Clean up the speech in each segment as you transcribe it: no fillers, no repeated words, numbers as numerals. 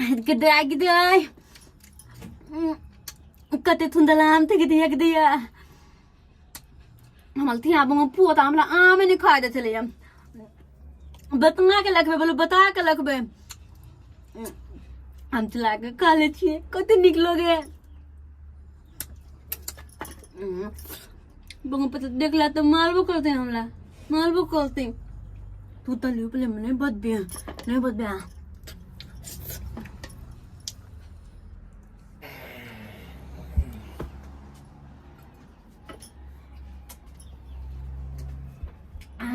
G'day. Kate tundalam g'day. Amal thi abang puat amla ame ni khai de chale हम बतना के लगबे बोलो बता के लगबे हम चला के खा ले छिए कते निकलोगे बंग पता देख ला तो मालबो करते हैं हमला मालबो करते तू तो लियो पले मने बद बिया नहीं बद बिया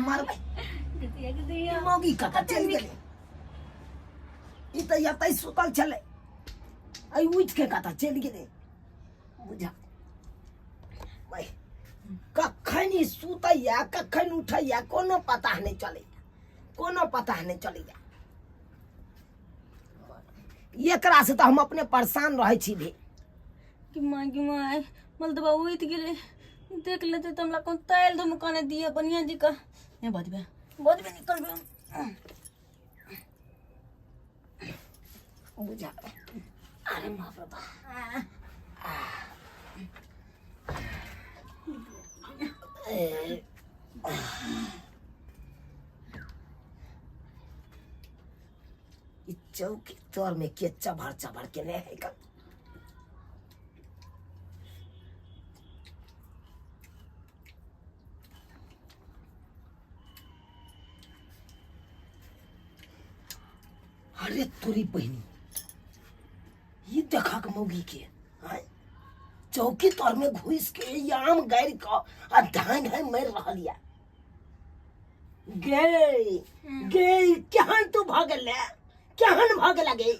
मार मोगी कता चल गेले ई त यतै सुतल छले आई उठ के कता चल गेले बुझा भाई कखन ई सुतैया कखन उठैया कोनो पता नहीं चले कोनो पता नहीं चलेगा एकरा से तो हम अपने परेशान रहे छी भी कि मां मलदबा उठ गेले देख लेते तो हमला कौन तैल धम काने दिए बनिया जी का ये बहुत भी निकल बे बुझा अरे बाप रे बाप चौकी तोर में के चबर के नहीं है का अरे तोरी बहनी ये देखा के मौगी के चौकी तोर में घुस के याम गैर का आ ढाई मर रहलिया गे केहन तू भागल केहन भागल गे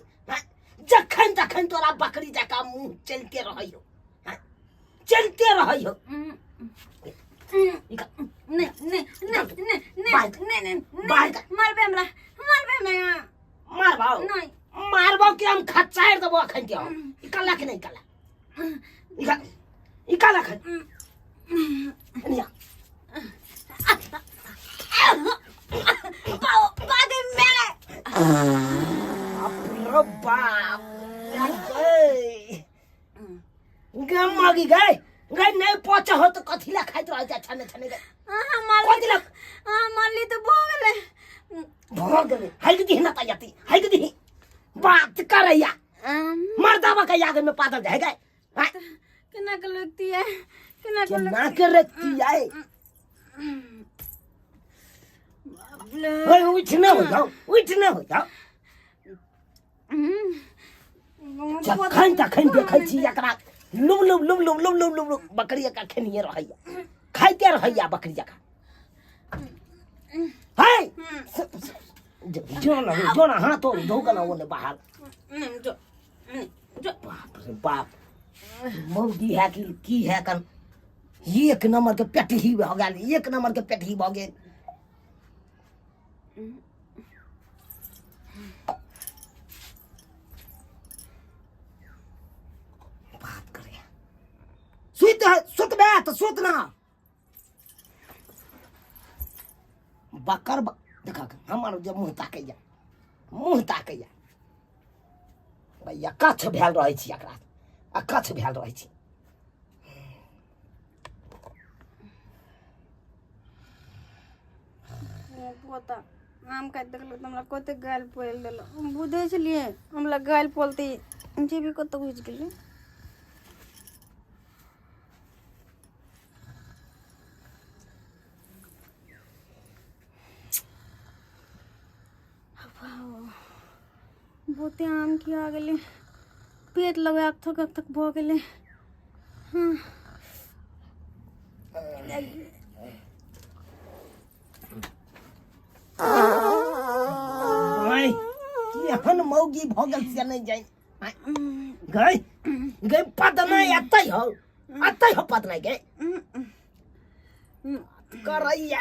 जखन तखन तोरा बकरी जका मुंह चलते रहियो चलते रहियो नहीं मारबे हमरा मारबाओ नहीं मारबाओ के हम खचार देबो अखन के इकला के नहीं इकला इकला खन निया पादे मेरे अरे बाप गम मागी गए नहीं पहुंचा हो तो कथीला खाइत रह जा छने छने गए मारली तो भोग गए है कि दी ना तयती है कि दी बात करैया मर्दावा का याद में पादल जाए गए किना के लगती है किना के रखती है ओए उठ ना हो जाओ जखन तखन देखै छी एकरा लुम बकरी का खेनिए रहैया खाइते रहैया बकरी जका हाय जो ना हाथ तो धोका ना ओने बाहर जो बाप रे बाप मौगी है कि की है कन एक नंबर के पेटही हो गेल एक नंबर के पेटही भ गेल बात करे सुत बे तो सुत ना बकर देखा हमार जब मुंह ताकैया भैया कछ भेल रहै छी एकरा अकछ भेल रहै छी पोता आम काट देखल त हमरा कते गाल पोल देलो हम बुझै छलिए हमरा गाल पोलती जे भी कत बुझ गेली बहुते आम की आ गेले पेट लगा थक भ गेले केहन मौगी भगल से नहीं जाए गई पदना अतै हो पदना गए करैया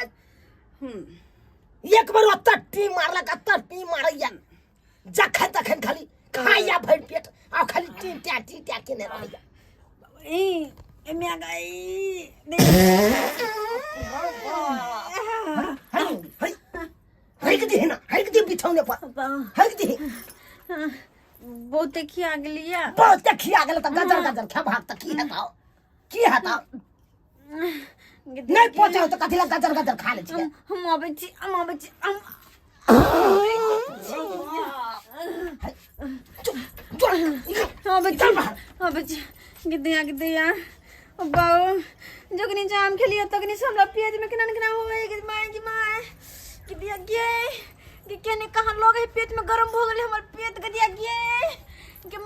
एक बार टी मारैया जखन तखन खाली खाइया भर पेट आ खाली टी ट्या के नहीं रहैया एमे गई है कि दी बिछौने पर है कि दी बहुत खिया गेलिया बहुत खिया गेल त गजर गजर खा भाग त की हेताओ नहीं पहुंचाओ तो कथि ला गजर गजर खा ले छी हम आबै छी गिद्दिया बाऊ जगनी जाम खेलियो तगनी हमरा पेट में केना होए माय गिद्दिया के ने कहां लोग है पेट में गरम हो गेले हमर पेट गिद्दिया के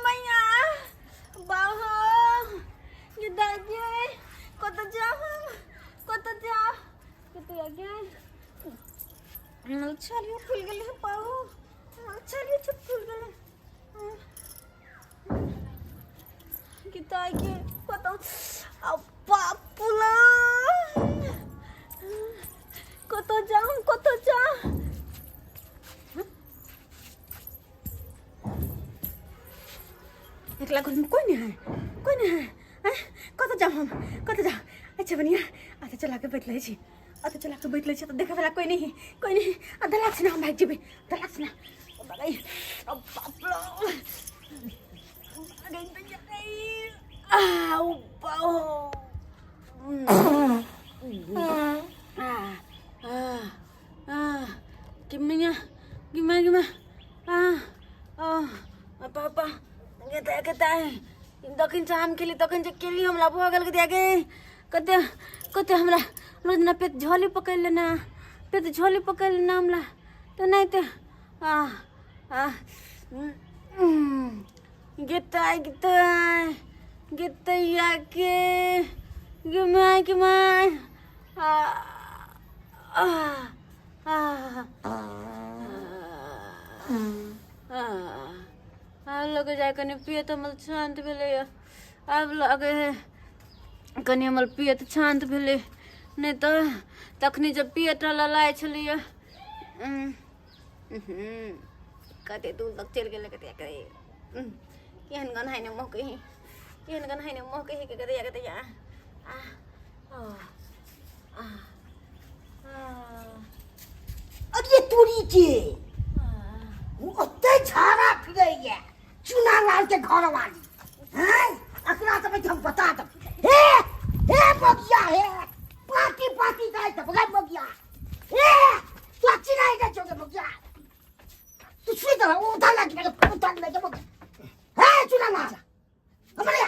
मैया बाऊ गिद्दिया कत जा गिद्दिया मल छलियो फूल गेले बाऊ मल छलियो छुप फूल गेले किताई के कत पापुला कत जा एकला घर में कोई नहीं है कत जा अच्छा बनिया अच्छा चला के बैठ ले छी तो देखे वाला कोई नहीं दलाक से ना हम भाग जेबे दलाक से ना बगई अब पापलो आओ बाओ गिम्मा पापा कहता है दखिन से हम केली हमरा भऽ गेल के कते हमरा रोज पेट झोली पकड़ लेना हमरा तो नहीं तो गितैया के गिमाय लगे जाए कनी पेट हमर शांत भेले अब लगे है कनी हमर पेट शांत भेले नहीं तो तखनी जब पेट ललाय छलिए कते दूर तक चल गेले कते केहन गन है ने मोह कही के कते अरे तोरी के ओते झाड़ा फिरैया चुना लाल के घर वाली हैं अकरा तो हम बता दो हे बगिया हे पार्टी का है बगै बगिया हे तू अच्छी नहीं के जोगे बगिया तू सुई तो उठा लग के उतार ले के हे चुना लाल हमारे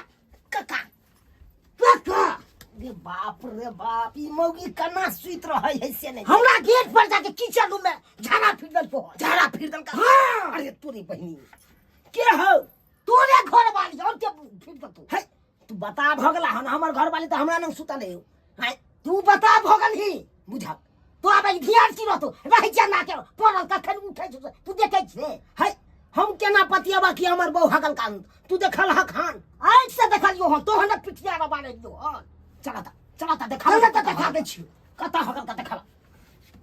काका रे बाप ई मौगी कना सुइत रहै है से नहीं हमरा गेट पर जाके किचन रूम में झाड़ा फिर दल का हां अरे तोरी बहिनी के हो तोरे घर वाली और के फिर तू है तू बता भगला हमर घर वाली तो हमरा न सुता नहीं है तू बता भगल ही बुझा तो अब ध्यान की रहतो रह जाना के पड़ल कखन उठै तू देखे छे है हम केना पतियाबा कि हमर बहु हगल कान तू देखल ह खान आज से देखलियो हम तो हन पिटिया रा बारे दियो हन चलाता देखा दे छी कता हगल का देखला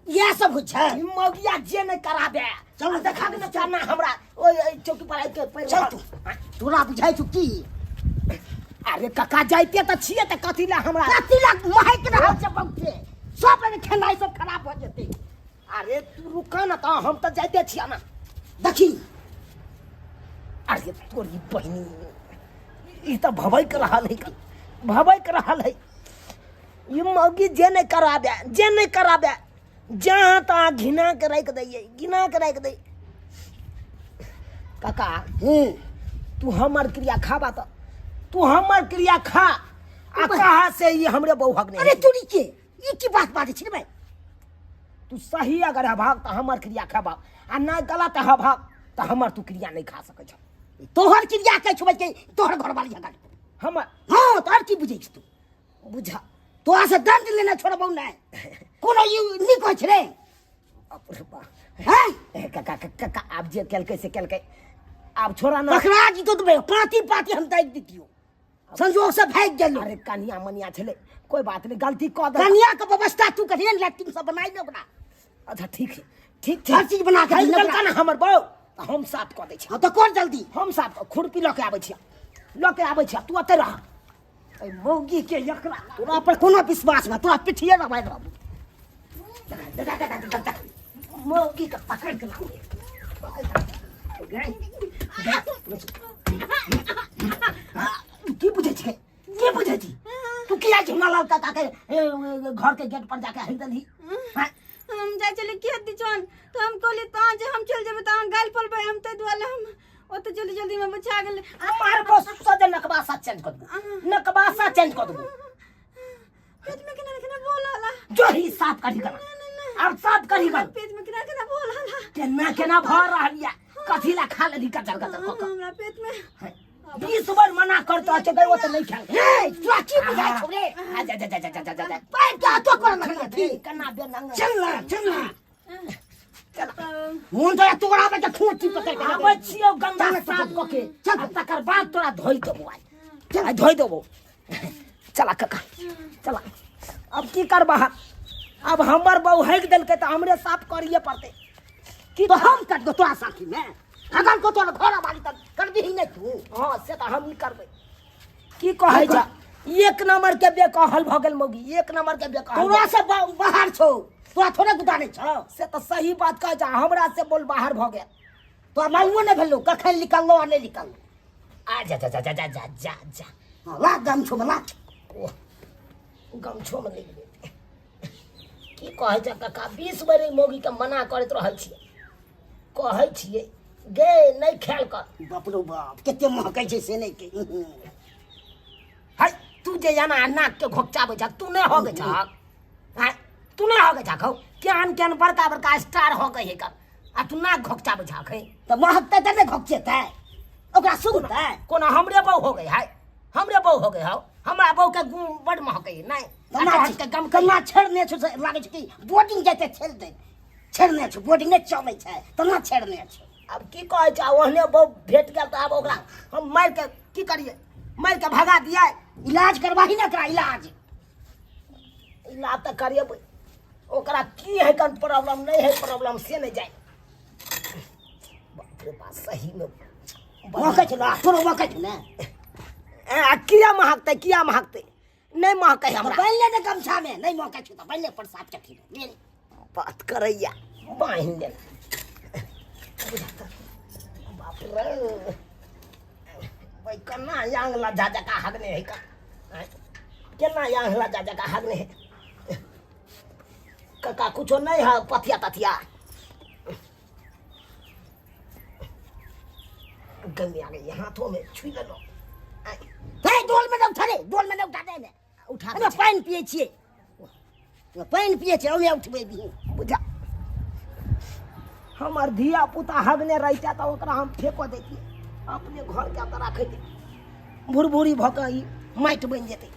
ये सब कुछ है मौगिया जे नहीं कराबे चल देखा के चाहना हमरा ओई चौकी पर के चल तोरा बुझाई छु की अरे कका जाइते त छिए त कथि ला हमरा कथि ला महक रह छ बहुते सब में खेनाई सब खराब हो जते अरे तू रुका ना त हम त जाइते छिया ना देखी अरे तोरी बहिनी ई त भवई कर रहल है ये मौगी जे नहीं कराबे जहाँ तहाँ घिना के रख दे काका तू हमर क्रिया खाबा तो तू हमर क्रिया खा आ कहा से ये हमरे बहु हक नहीं अरे तू के ई की बात बात छी भाई तू सही अगर है भाग तो हमर क्रिया खाबा आ ना गलत है भाग तो हमर तू क्रिया नहीं खा सकै छ तोहर क्रिया के छुबै के तोहर घर वाली जगह हमर हां तोहर की बुझै छ तू बुझा तो से दंड लेना छोड़बौ नहीं कोनो यू नी कोछ रे अपरबा हैं काका आप जे केलकै से केलकै आप छोड़ा ना पकड़ा जी तो पाती हम देख दितियो संजोग से भाग गेल अरे कन्या मनिया छले कोई बात नहीं गलती क दे कन्या के व्यवस्था तू करिए लैट्रिन सब बनाई न बना अच्छा ठीक है हर चीज बना के लड़का ना हमर बौ हम साफ क दै छी तो कर जल्दी हम साफ खुरपी ल के आबै छी तू अते रह ए मौगी के यकरा तोरा पर कोनो विश्वास बा तोरा पिठिए ना मार मौगी के पकड़ के लाओ की बुझे छी की बुझे छी तू किया झुना लाल काका के घर के गेट पर जाके हई दली हम जाय चले की हद्दी चोन तो हम कहली ता जे हम चल जेबे ता गाल पलबे हम ते दुआले हम ओते जल्दी जल्दी में बचा गेले हमारे को सदे नकबासा चेंज कर दो नकबासा चेंज कर दो पेट में केना बोलाला जो ही साफ करी कर अब साफ करी कर पेट में केना बोलाला केना भर रहलिया कथी ला खा लेली कचर कचर हमरा पेट में 20 बार मना करता छ गई वो तो नहीं खाए ए तू की बुझाय छ रे जा जा जा जा जा पैर क्या तो कर लगना थी कना बे नंग चल मुन तो टुकड़ा में खूंची पकड़ के अब छियो गंगा साफ कके चल तकर बाद तोरा धोई देबो चल धोई देबो चला काका चला अब की करबा अब हमर बहू हेक देलके त हमरे साफ करिए पड़ते की तो हम कट गो तोरा साथी में अगर को तोरा घर वाली तक कर दी नहीं तू हां से त हम ही करबे की कहै छ एक नंबर के बेकहल भ गेल मौगी एक नंबर के बेकहल तोरा से बाहर छौ तोरा थोड़े गुदाने छ से त सही बात कहै छ हमरा से बोल बाहर भ गेल तो मालूम नहीं भेलो कखन निकललो आ नहीं निकललो आ जा जा जा जा जा जा जा ला गमछो में ला गमछो में ले की कहै छ काका 20 बरे मौगी के मना करैत रहल छियै कहै छियै गे नहीं खेल कर बाप रे बाप केते महकै छै से नहीं के हाय तू जे जाना नाक के घोकचाबै छ तू नहीं होगे छ हाय तू नहीं होगे छ खौ केहन केहन बड़का बड़का स्टार हो गए कर आ तू नाक घोकचाबै छ खै त महकते त नहीं घोकचेतै ओकरा सुनतै कोनो हमरे बहू हो गई हाय हमरे बहू हो गई हो हमरा बहू के बड़ महकै नहीं के गम कन्ना छेड़ने छ लागे छ कि बोर्डिंग जेते छेड़ दे छेड़ने छ बोर्डिंग नहीं चलै छै तना छेड़ने छ अब की कहै छ ओहने बहु भेट गेल त अब ओकरा हम मार के की करिए मार के भगा दिया इलाज करवाही ना करा इलाज त करिए ओकरा की है कन प्रॉब्लम नहीं है प्रॉब्लम से नहीं जाए बाप रे बाप सही में महकै छ ला तोरो महकै छ ना किया महकते नहीं महकै हमरा पहले ने गमछा में नहीं महकै छ त पहले पर साफ चखी ले बात करैया बाहिन ले बाप रे भाई कन्ना यांगला जाजा का हगने है का केना यांगला जाजा का हगने है काका कुछो नहीं है पथिया तथिया गंदी आ गई हाथों में छुई ले लो हे डोल में उठा दे डोल में उठा दे उठा दे पानी पिए छिए पानी पिए छिए ओमे उठबे भी बुझा हमार धिया पुता हगने रहता तो ओकरा हम फेंको देती अपने घर के अंदर रख दे भुरभुरी भकई माइट बन जेते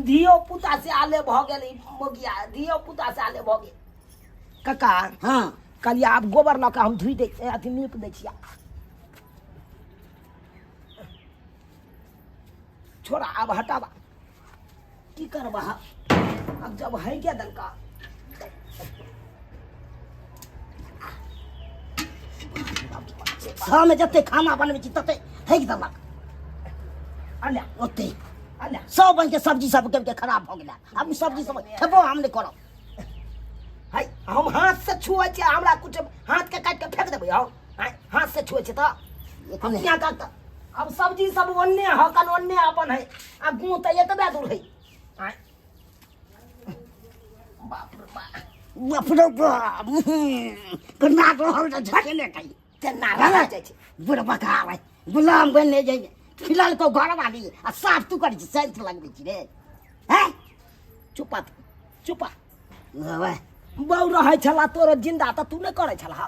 धियो पुता से आले भ गेल मोगिया धियो पुता से आले भ गेल काका हां कलिया आप गोबर लका हम धुई दे अथी नीप दे छिया छोड़ा अब हटावा की करबा अब जब है क्या दलका में जते खाना बनवे छी तते है कि दलक अल्या ओते अल्या सब बन के सब्जी सब के खराब हो गेला अब सब्जी सब खेबो हम नहीं करो हाय हम हाथ से छुए छी हमरा कुछ हाथ के काट के फेंक देबै हम हाथ से छुए छी त हम क्या करता अब सब्जी सब ओन्ने हकन ओन्ने अपन है आ गूं त एतबे दूर है बाप रे बाप कन्ना तो हम झके ले कई केना रह जाय छै बुढ़बा का आवे गुलाम बनने जाय फिलहाल तो घर वाली आ साफ तू कर सेंस लगबे छी रे हैं चुपा वे बहु रहै छला तोर जिंदा त तू नै करै छला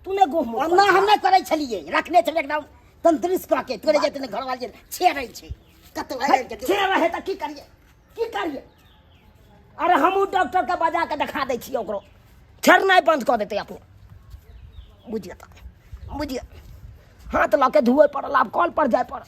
तू नै गोह ना हम नै करै छलिए रखने छले एकदम तंत्रिस का के तोरे जतने घर वाली छेड़ै छै कत रहे त की करिए अरे हम डॉक्टर के बजा के दिखा दै छियै ओकरो छेड़नाइ बंद कर देते अपने बुझिए हाथ लके धुए पड़ल आब कॉल पर जाय पड़ल